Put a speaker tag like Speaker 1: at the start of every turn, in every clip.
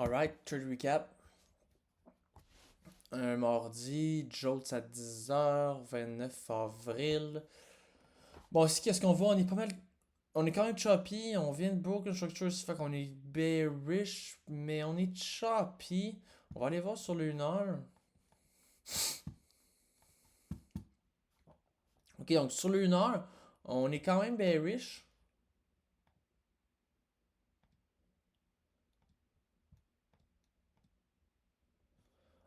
Speaker 1: Alright, trade recap. Un mardi, Jolts à 10h, 29 avril. Bon, ici, qu'est-ce qu'on voit? On est pas mal. On est quand même choppy. On vient de broken structure, ça fait qu'on est bearish, mais on est choppy. On va aller voir sur le lunaire. Ok, donc sur le lunaire, on est quand même bearish.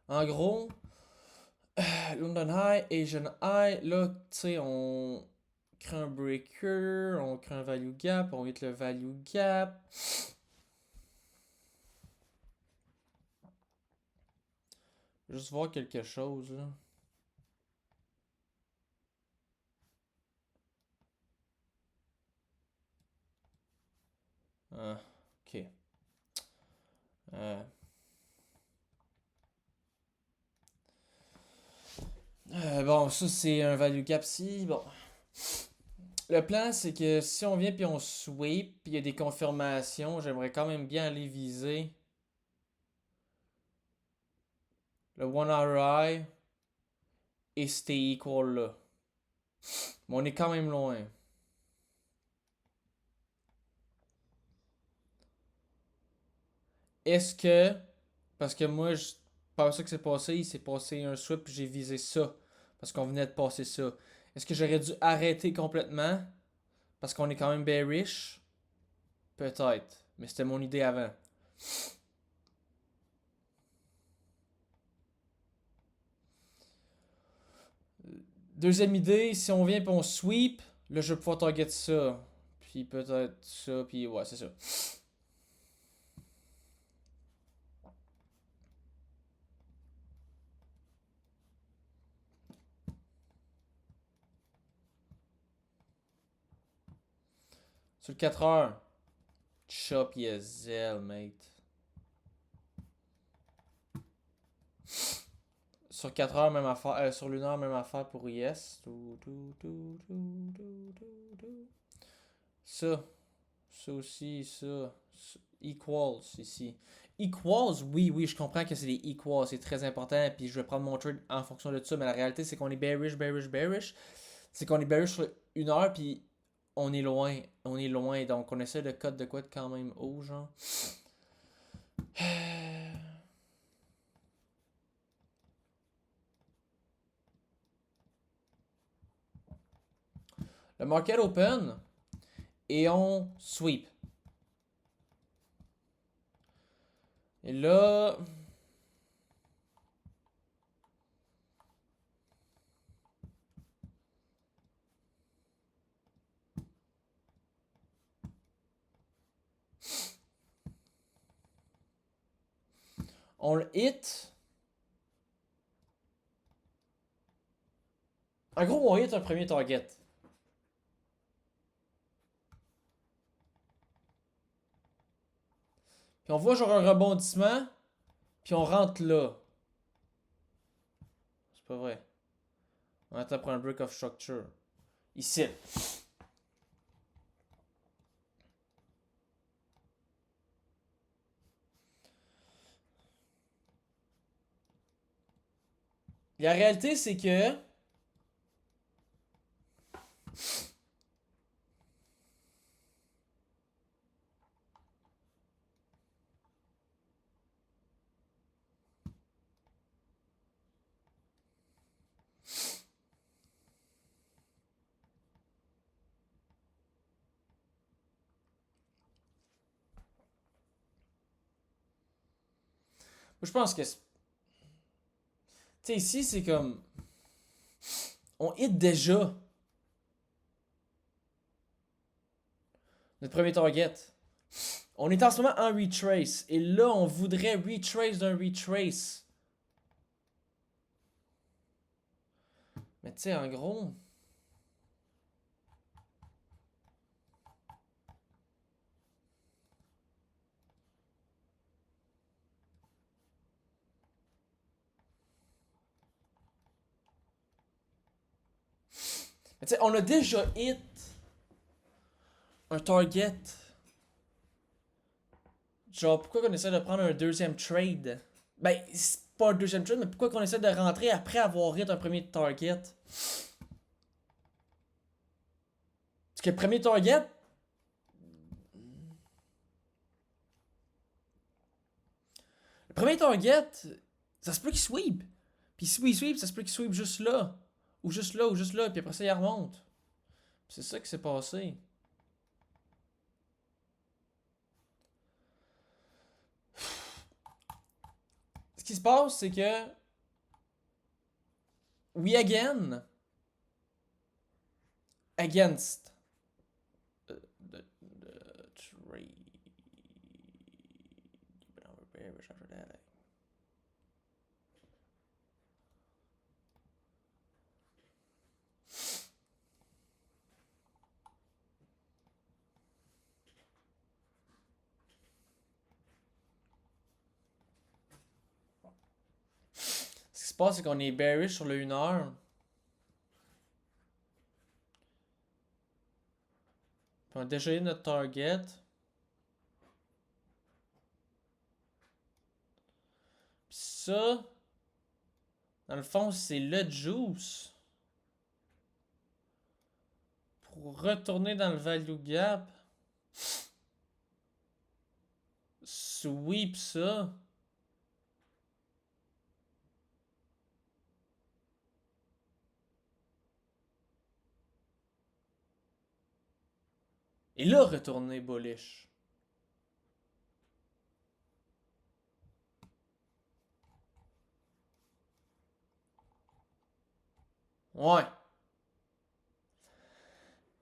Speaker 1: En gros, London High, Asian High, là, tu sais, on crée un breaker, on crée un value gap, on hit le value gap. Juste voir quelque chose, là. Ah, ok. Euh, bon, ça c'est un value gap si. Bon. Le plan c'est que si on vient puis on sweep, puis il y a des confirmations, j'aimerais quand même bien aller viser le one hour high et stay equal là. Mais on est quand même loin. Est-ce que, parce que moi, je pense que c'est passé, il s'est passé un sweep puis j'ai visé ça. Parce qu'on venait de passer ça. Est-ce que j'aurais dû arrêter complètement? Parce qu'on est quand même bearish? Peut-être. Mais c'était mon idée avant. Deuxième idée, si on vient et on sweep, là je vais pouvoir target ça. Puis peut-être ça, puis ouais, c'est ça. Sur le 4 heures, chop Yezel, mate. Sur 4 heures, même affaire. Sur lunaire, même affaire pour Yes. Ça. Ça aussi, ça. Equals ici. Equals, oui, oui, je comprends que c'est des equals, c'est très important, puis je vais prendre mon trade en fonction de ça, mais la réalité, c'est qu'on est bearish, bearish, bearish. C'est qu'on est bearish sur une heure, puis on est loin. On est loin, donc on essaie de cut de quoi de quand même haut, genre. Le market open, et on sweep. Et là, on le hit. En gros, on hit un premier target. Puis on voit genre un rebondissement, puis on rentre là. C'est pas vrai. On attend pour un break of structure. Ici. La réalité, c'est que. Je pense que. Tu sais, ici, c'est comme. On hit déjà notre premier target. On est en ce moment en retrace. Et là, on voudrait retrace d'un retrace. Mais tu sais, en gros. Mais tu sais, on a déjà hit un target. Genre, pourquoi qu'on essaie de prendre un deuxième trade? Ben, c'est pas un deuxième trade, mais pourquoi qu'on essaie de rentrer après avoir hit un premier target? Parce que le premier target, le premier target, ça se peut qu'il sweep. Puis si il sweep, ça se peut qu'il sweep juste là. Ou juste là, ou juste là. Puis après ça, il remonte. C'est ça qui s'est passé. Ce qui se passe, c'est que we again against the trade. Ce qui se passe, c'est qu'on est bearish sur le 1 heure. Puis on a déjà eu notre target. Puis ça, dans le fond, c'est le juice. Pour retourner dans le value gap. Sweep ça. Et là, retourner bullish. Ouais.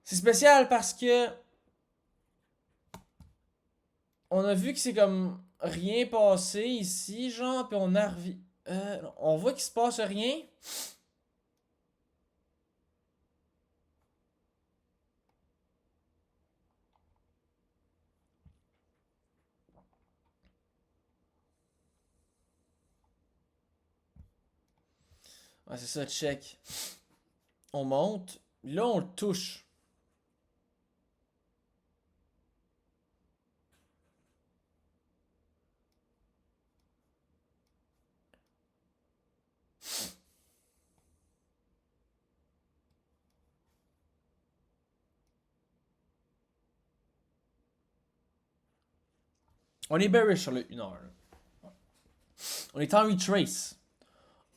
Speaker 1: C'est spécial parce que on a vu que c'est comme rien passé ici, genre, puis on a on voit qu'il se passe rien. Ouais, c'est ça, check. On monte. Là, on le touche. On est bearish sur le 1 heure. On est en retrace.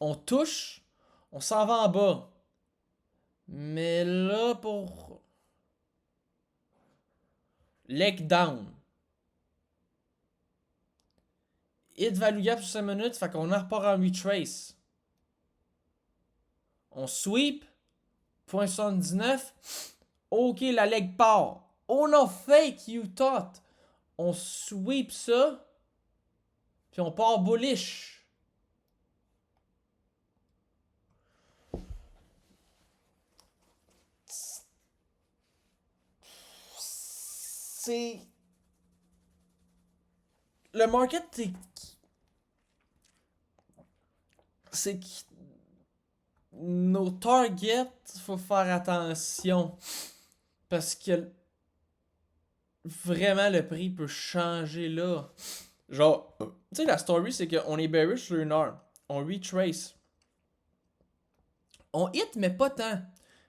Speaker 1: On touche. On s'en va en bas. Mais là, pour leg down. Hit value gap sur 5 minutes, fait qu'on en repart en retrace. On sweep. 0.79. Ok, la leg part. Oh non, fake, you thought. On sweep ça. Puis on part bullish. C'est. Le market, c'est que nos targets, faut faire attention. Parce que vraiment, le prix peut changer là. Genre, tu sais, la story, c'est qu'on est bearish sur une heure. On retrace. On hit, mais pas tant.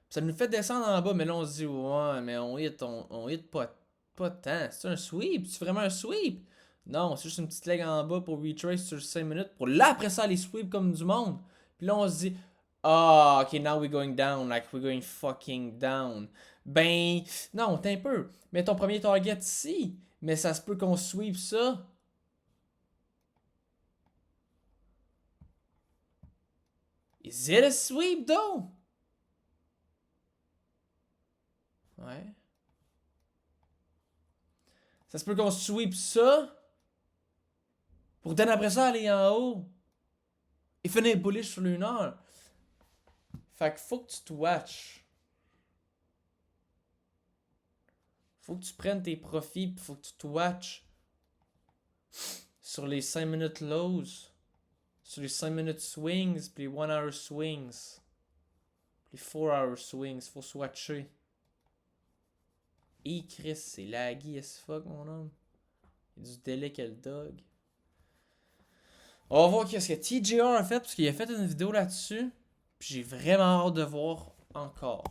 Speaker 1: Ça nous fait descendre en bas, mais là, on se dit, ouais, mais on hit pas tant. C'est un sweep? C'est vraiment un sweep? Non, c'est juste une petite leg en bas pour retrace sur 5 minutes. Pour là, après ça, aller sweep comme du monde. Puis là, on se dit, ah, ok, now we're going down. Like, we're going fucking down. Ben, non, t'es un peu. Mais ton premier target ici. Mais ça se peut qu'on sweep ça. Is it a sweep, though? Ouais. Ça se peut qu'on sweep ça. Pour donner après ça aller en haut. Et finir bullish sur une heure. Fait que faut que tu te watches. Faut que tu prennes tes profits, pis faut que tu te watches. Sur les 5 minutes lows. Sur les 5 minutes swings, puis les 1 hour swings. Les 4 hour swings, faut se watcher. Et Chris, c'est laggy as fuck, mon homme. Il y a du Delicate Dog. On va voir qu'est-ce que TJR a fait, parce qu'il a fait une vidéo là-dessus. Puis j'ai vraiment hâte de voir encore.